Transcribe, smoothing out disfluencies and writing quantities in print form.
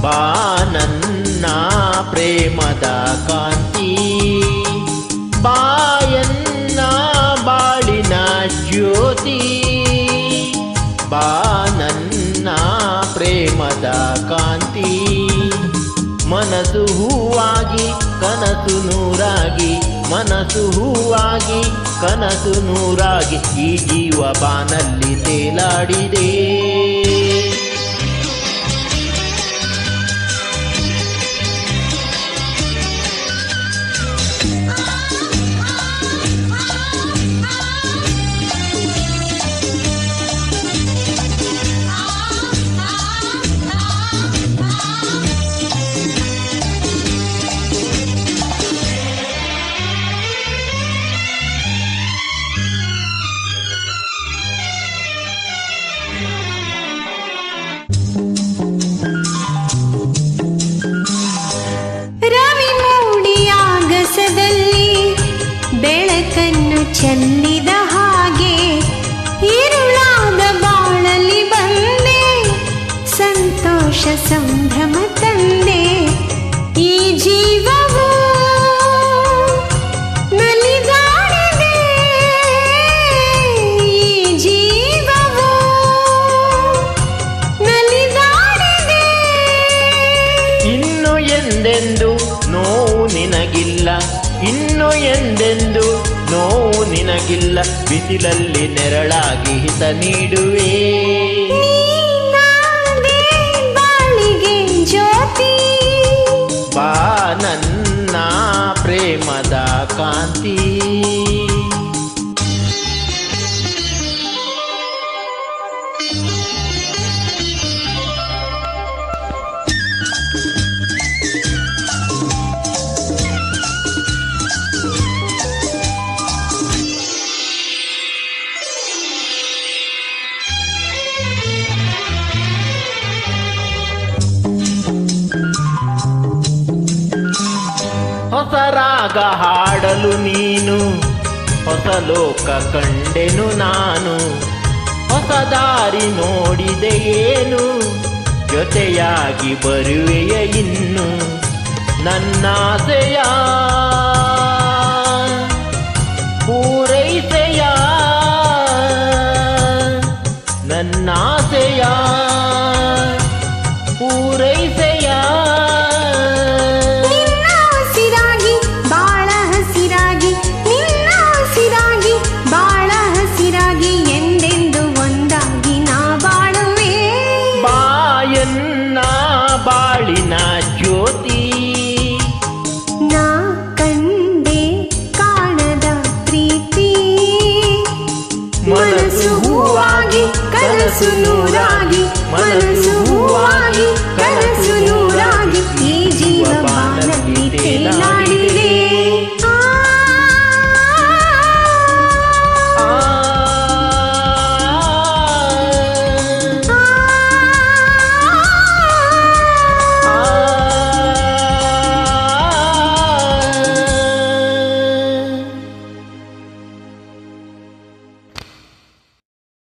ಬಾ ನನ್ನ ಪ್ರೇಮದ ಕಾಂತಿ, ಬಾಯನ್ನ ಬಾಳಿನ ಜ್ಯೋತಿ, ಬಾ ನನ್ನ ಪ್ರೇಮದ ಕಾಂತಿ. ಮನಸ್ಸು ಹೂವಾಗಿ ಕನಸು ನೂರಾಗಿ, ಮನಸ್ಸು ಹೂವಾಗಿ ಕನಸು ನೂರಾಗಿ, ಈ ಜೀವ ಬಾನಲ್ಲಿ ತೇಲಾಡಿದೆ. ಬೆಳಕನ್ನು ಚೆಲ್ಲಿದ ಹಾಗೆ ഇരുಳಾದ ಬಾಳಲಿ ಬಂದೆ, ಸಂತೋಷ ಸಂಭ್ರಮ ತಂದೆ. ಈ ಜೀವವು ನಲಿದಾಡಿದೆ, ಈ ಜೀವವು ನಲಿದಾಡಿದೆ. ಇನ್ನು ಎಂದೆಂದು ನೋವು ನಿನಗಿಲ್ಲ, ಇನ್ನು ಎಂದೆಂದು ನೋವು ನಿನಗಿಲ್ಲ, ಬಿಸಿಲಲ್ಲಿ ನೆರಳಾಗಿ ಹಿತ ನೀಡುವೆ. ಬಾಳಿಗೆ ಜ್ಯೋತಿ, ಬಾ ನನ್ನ ಪ್ರೇಮದ ಕಾಂತಿ. ಹೊಸ ರಾಗ ಹಾಡಲು ನೀನು, ಹೊಸ ಲೋಕ ಕಂಡೆನು ನಾನು, ಹೊಸ ದಾರಿ ನೋಡಿದೆ ಏನು, ಜೊತೆಯಾಗಿ ಬರುವೆಯ ಇನ್ನು. ನನ್ನಾಸೆಯ ಪೂರೈಸೆಯ, ನನ್ನಾಸೆಯ ಪೂರೈಸೆಯ. ಬಾಳಿನ ಜ್ಯೋತಿ, ನಾ ಕಂಡೆ ಕಾಣದ ಪ್ರೀತಿ, ಮನಸ್ಸು ಹೂವಾಗಿ ಕನಸು ನೂರಾಗಿ, ಮನಸ್ಸು